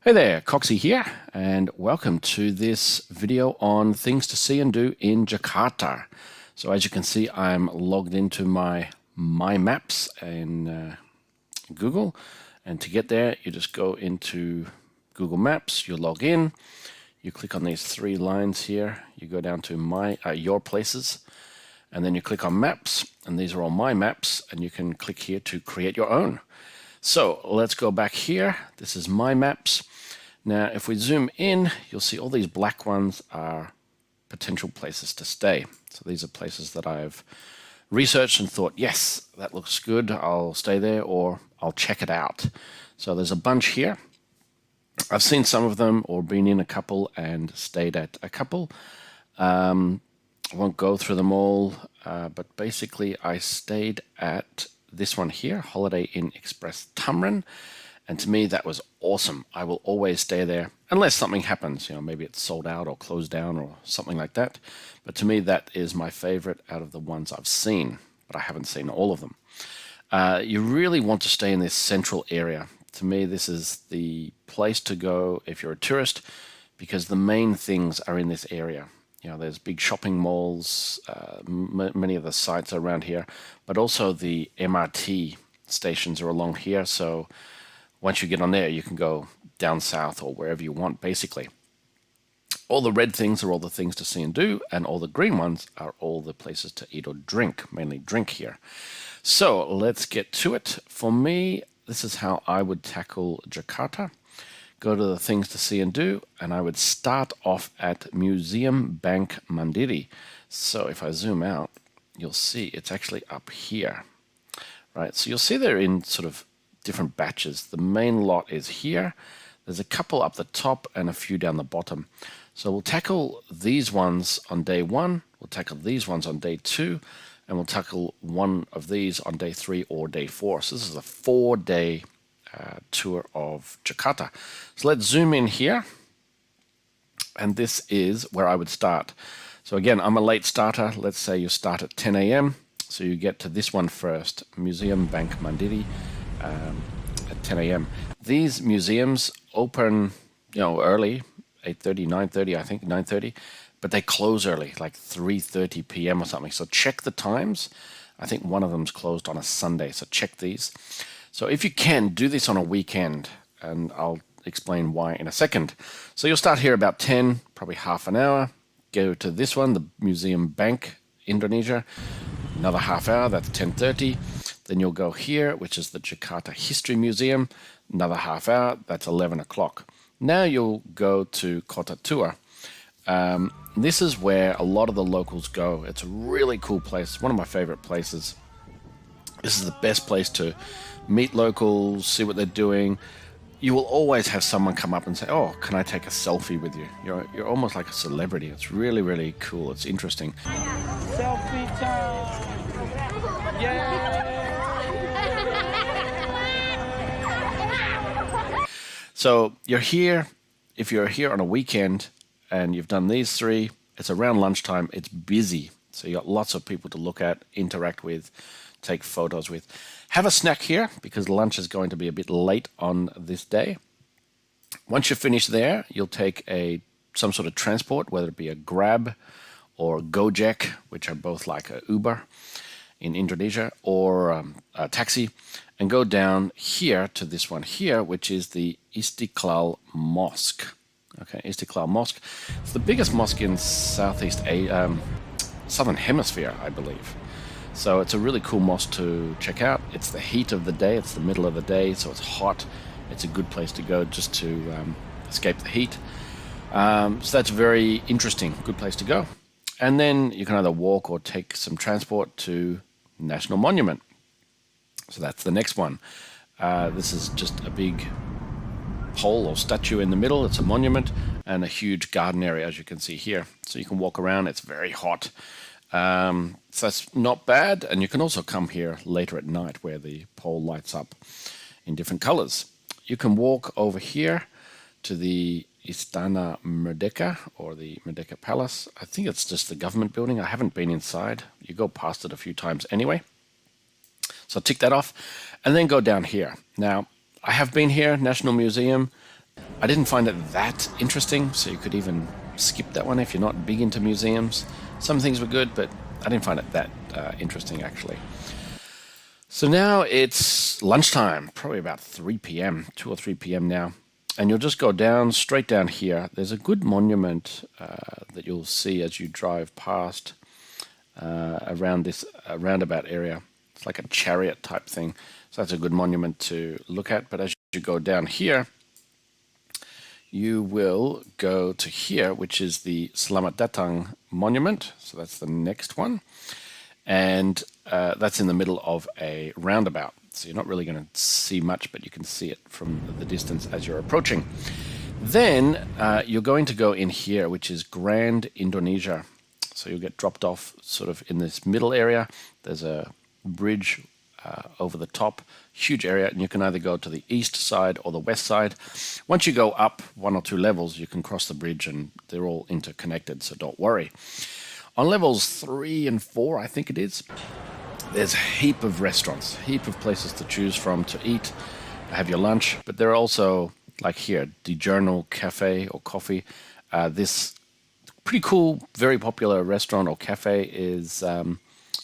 Hey there, Coxie here, and welcome to this video on things to see and do in Jakarta. So as you can see, I'm logged into my Maps in Google, and to get there, you just go into Google Maps, you log in, you click on these three lines here, you go down to your places, and then you click on Maps, and these are all my maps, and you can click here to create your own. So let's go back here. This is my maps. Now, if we zoom in, you'll see all these black ones are potential places to stay. So these are places that I've researched and thought, yes, that looks good, I'll stay there, or I'll check it out. So there's a bunch here. I've seen some of them or been in a couple and stayed at a couple. I won't go through them all, but basically I stayed at this one here, Holiday Inn Express Tamrin, and to me that was awesome. I will always stay there unless something happens, maybe it's sold out or closed down or something like that. But to me that is my favorite out of the ones I've seen, but I haven't seen all of them. You really want to stay in this central area. To me, this is the place to go if you're a tourist, because the main things are in this area. There's big shopping malls, many of the sites are around here, but also the MRT stations are along here. So once you get on there, you can go down south or wherever you want, basically. All the red things are all the things to see and do, and all the green ones are all the places to eat or drink, mainly drink here. So let's get to it. For me, this is how I would tackle Jakarta. Go to the things to see and do, and I would start off at Museum Bank Mandiri. So if I zoom out, you'll see it's actually up here, right? So you'll see they're in sort of different batches. The main lot is here. There's a couple up the top and a few down the bottom. So we'll tackle these ones on day one, we'll tackle these ones on day two, and we'll tackle one of these on day 3 or day 4. So this is a 4-day tour of Jakarta. So let's zoom in here, and this is where I would start. So again, I'm a late starter. Let's say you start at 10 a.m. So you get to this one first, Museum Bank Mandiri, at 10 a.m. These museums open, early, 8:30, 9:30, I think 9:30, but they close early, like 3:30 p.m. or something. So check the times. I think one of them's closed on a Sunday, so check these. So if you can, do this on a weekend, and I'll explain why in a second. So you'll start here about 10, probably half an hour. Go to this one, the Museum Bank Indonesia, another half hour, that's 10:30. Then you'll go here, which is the Jakarta History Museum, another half hour, that's 11 o'clock. Now you'll go to Kota Tua. This is where a lot of the locals go. It's a really cool place, one of my favorite places. This is the best place to meet locals, see what they're doing. You will always have someone come up and say, "Oh, can I take a selfie with you?" You're almost like a celebrity. It's really, really cool. It's interesting. Selfie time! Yay! So you're here. If you're here on a weekend and you've done these three, it's around lunchtime. It's busy. So you got lots of people to look at, interact with, take photos with. Have a snack here because lunch is going to be a bit late on this day. Once you finish there, you'll take some sort of transport, whether it be a Grab or Gojek, which are both like a Uber in Indonesia, or a taxi, and go down here to this one here, which is the Istiqlal Mosque. Okay, Istiqlal Mosque. It's the biggest mosque in Southern Hemisphere, I believe. So it's a really cool mosque to check out. It's the heat of the day. It's the middle of the day, so it's hot. It's a good place to go just to escape the heat. So that's very interesting. Good place to go. And then you can either walk or take some transport to National Monument. So that's the next one. This is just a big pole or statue in the middle. It's a monument and a huge garden area, as you can see here. So you can walk around. It's very hot. So that's not bad. And you can also come here later at night where the pole lights up in different colors. You can walk over here to the Istana Merdeka, or the Merdeka Palace. I think it's just the government building. I haven't been inside. You go past it a few times anyway. So tick that off and then go down here. Now, I have been here, National Museum. I didn't find it that interesting, so you could even skip that one if you're not big into museums. Some things were good, but I didn't find it that interesting actually. So now it's lunchtime, probably about 3 p.m., 2 or 3 p.m. now. And you'll just go down, straight down here. There's a good monument that you'll see as you drive past around this roundabout area. It's like a chariot type thing. So that's a good monument to look at. But as you go down here, you will go to here, which is the Selamat Datang monument. So that's the next one. And that's in the middle of a roundabout. So you're not really going to see much, but you can see it from the distance as you're approaching. Then you're going to go in here, which is Grand Indonesia. So you'll get dropped off sort of in this middle area. There's a bridge over the top, huge area, and you can either go to the east side or the west side. Once you go up 1 or 2 levels, you can cross the bridge and they're all interconnected, so don't worry. On levels 3 and 4, I think it is, there's a heap of restaurants, heap of places to choose from to eat, have your lunch, but there are also, like here, the Journal Cafe or Coffee. This pretty cool, very popular restaurant or cafe is on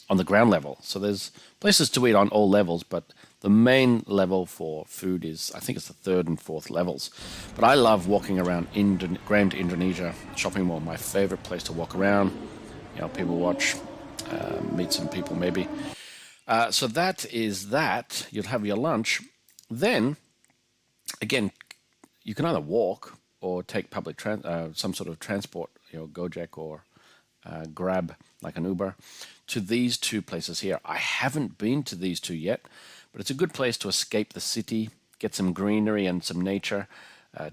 the ground level. So there's places to eat on all levels, but the main level for food is, I think it's the 3rd and 4th levels. But I love walking around Grand Indonesia Shopping Mall, my favorite place to walk around. You know, people watch, meet some people maybe. So that is that. You'll have your lunch. Then, again, you can either walk or take public some sort of transport, you know, Gojek or Grab, like an Uber, to these 2 places here. I haven't been to these 2 yet, but it's a good place to escape the city, get some greenery and some nature,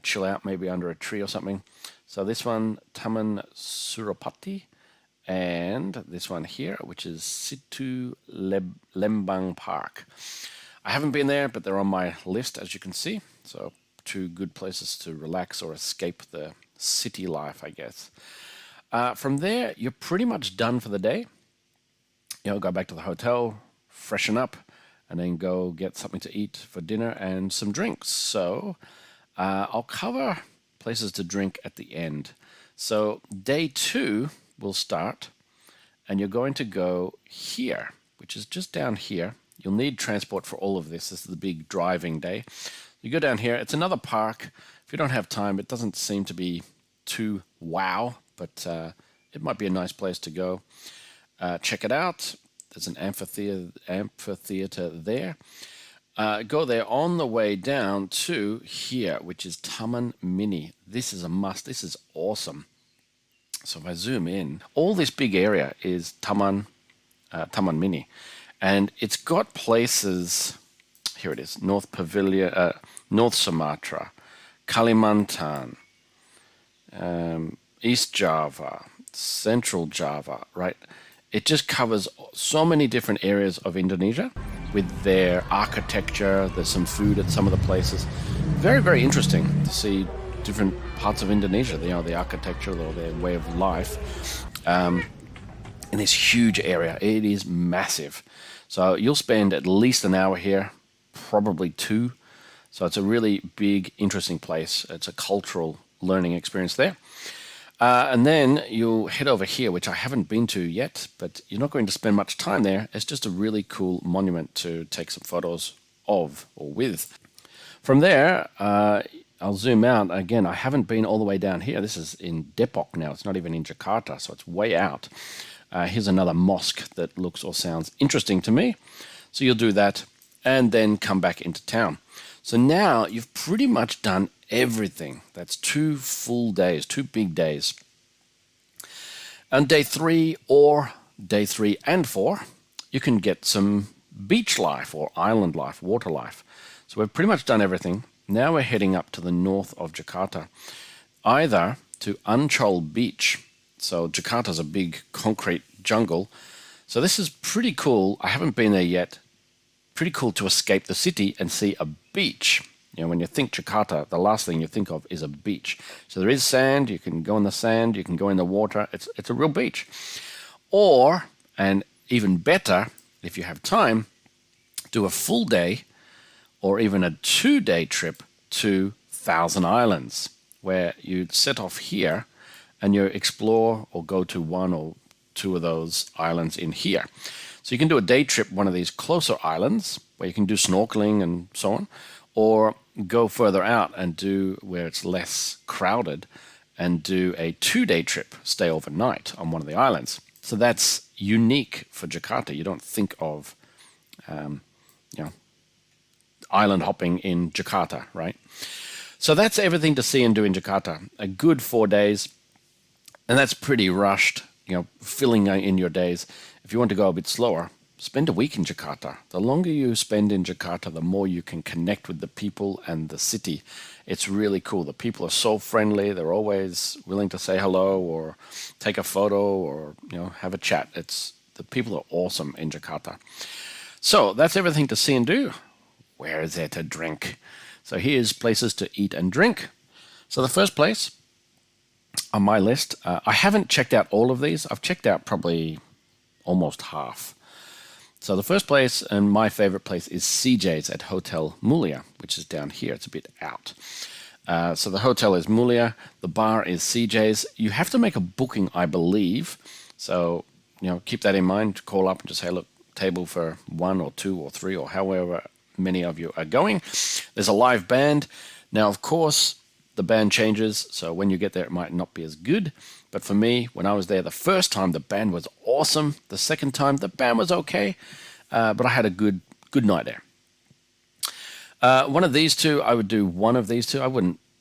chill out maybe under a tree or something. So this one, Taman Suropati, and this one here, which is Situ Lembang Park. I haven't been there, but they're on my list, as you can see. So 2 good places to relax or escape the city life, I guess. From there, you're pretty much done for the day. You know, go back to the hotel, freshen up, and then go get something to eat for dinner and some drinks. So I'll cover places to drink at the end. So day 2 will start, and you're going to go here, which is just down here. You'll need transport for all of this. This is the big driving day. You go down here. It's another park. If you don't have time, it doesn't seem to be too wow, but it might be a nice place to go. Check it out. There's an amphitheater there. Go there on the way down to here, which is Taman Mini. This is a must. This is awesome. So if I zoom in, all this big area is Taman Mini. And it's got places, here it is, North Pavilion, North Sumatra, Kalimantan, East Java, Central Java, right? It just covers so many different areas of Indonesia with their architecture. There's some food at some of the places. Very, very interesting to see different parts of Indonesia, you know, the architecture or their way of life in this huge area. It is massive. So you'll spend at least an hour here, probably 2. So it's a really big, interesting place. It's a cultural learning experience there. And then you'll head over here, which I haven't been to yet, but you're not going to spend much time there. It's just a really cool monument to take some photos of or with. From there, I'll zoom out. Again, I haven't been all the way down here. This is in Depok now. It's not even in Jakarta, so it's way out. Here's another mosque that looks or sounds interesting to me. So you'll do that and then come back into town. So now you've pretty much done everything. That's 2 full days, 2 big days. On day 3 or day 3 and 4, you can get some beach life or island life, water life. So we've pretty much done everything. Now we're heading up to the north of Jakarta, either to Ancol Beach. So Jakarta's a big concrete jungle. So this is pretty cool. I haven't been there yet. Pretty cool to escape the city and see a beach. You know, when you think Jakarta, the last thing you think of is a beach. So there is sand. You can go in the sand. You can go in the water. It's a real beach. Or, and even better, if you have time, do a full day or even a 2-day trip to Thousand Islands, where you set off here and you explore or go to one or two of those islands in here. So you can do a day trip, one of these closer islands where you can do snorkeling and so on, or go further out and do where it's less crowded and do a 2-day trip, stay overnight on one of the islands. So that's unique for Jakarta. You don't think of, island hopping in Jakarta, right? So that's everything to see and do in Jakarta. A good 4 days, and that's pretty rushed, filling in your days. If you want to go a bit slower, spend a week in Jakarta. The longer you spend in Jakarta, the more you can connect with the people and the city. It's really cool. The people are so friendly. They're always willing to say hello or take a photo or have a chat. The people are awesome in Jakarta. So that's everything to see and do. Where is there to drink? So here's places to eat and drink. So the first place on my list, I haven't checked out all of these. I've checked out probably almost half. So the first place and my favorite place is CJ's at Hotel Mulia, which is down here. It's a bit out. So the hotel is Mulia. The bar is CJ's. You have to make a booking, I believe. So, keep that in mind. Call up and just say, look, table for 1 or 2 or 3 or however many of you are going. There's a live band. Now, of course, the band changes. So when you get there, it might not be as good. But for me, when I was there the first time, the band was awesome. The second time, the band was okay. But I had a good night there. One of these two, I would do one of these two.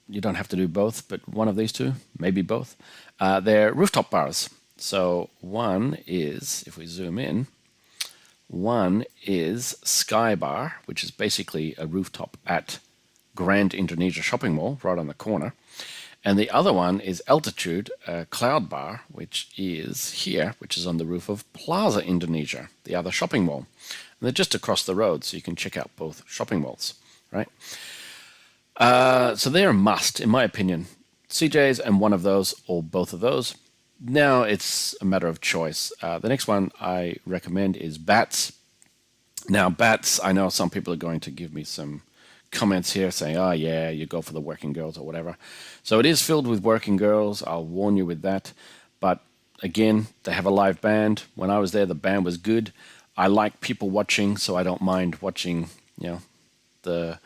You don't have to do both, but one of these two, maybe both. They're rooftop bars. So one is, if we zoom in, one is Sky Bar, which is basically a rooftop at Grand Indonesia Shopping Mall, right on the corner. And the other one is Altitude, a cloud bar, which is here, which is on the roof of Plaza Indonesia, the other shopping mall. And they're just across the road, so you can check out both shopping malls, right? So they're a must, in my opinion. CJ's and one of those, or both of those. Now it's a matter of choice. The next one I recommend is Bats. Now, Bats, I know some people are going to give me some comments here saying, oh yeah, you go for the working girls or whatever. So it is filled with working girls. I'll warn you with that. But again, they have a live band. When I was there, the band was good. I like people watching, so I don't mind watching, the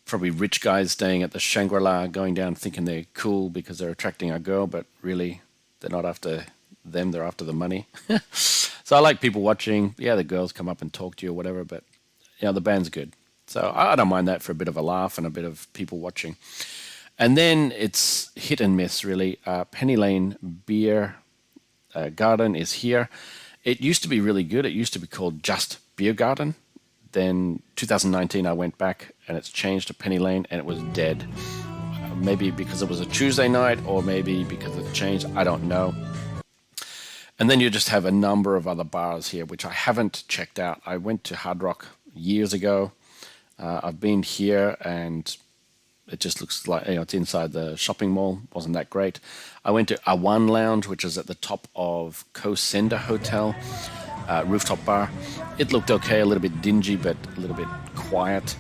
probably rich guys staying at the Shangri-La going down thinking they're cool because they're attracting a girl, but really they're not after them, they're after the money. So I like people watching. Yeah, the girls come up and talk to you or whatever, but the band's good. So I don't mind that for a bit of a laugh and a bit of people watching. And then it's hit and miss, really. Penny Lane Beer Garden is here. It used to be really good. It used to be called Just Beer Garden. Then 2019, I went back and it's changed to Penny Lane and it was dead. Maybe because it was a Tuesday night or maybe because it changed. I don't know. And then you just have a number of other bars here, which I haven't checked out. I went to Hard Rock years ago. I've been here and it just looks like, it's inside the shopping mall. Wasn't that great. I went to Awan Lounge, which is at the top of Koh Senda Hotel, rooftop bar. It looked okay, a little bit dingy, but a little bit quiet.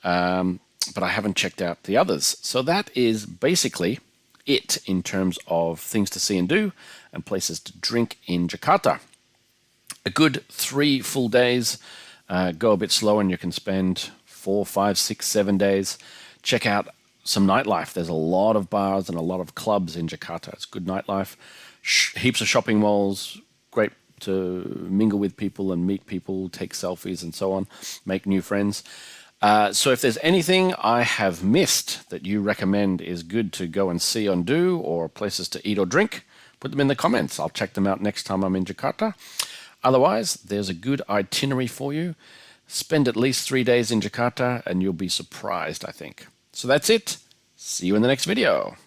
But I haven't checked out the others. So that is basically it in terms of things to see and do and places to drink in Jakarta. A good 3 full days. Go a bit slower and you can spend 4, 5, 6, 7 days. Check out some nightlife. There's a lot of bars and a lot of clubs in Jakarta. It's good nightlife. Heaps of shopping malls. Great to mingle with people and meet people, take selfies and so on, make new friends. So if there's anything I have missed that you recommend is good to go and see and do, or places to eat or drink, put them in the comments. I'll check them out next time I'm in Jakarta. Otherwise, there's a good itinerary for you. Spend at least 3 days in Jakarta and you'll be surprised, I think. So that's it. See you in the next video.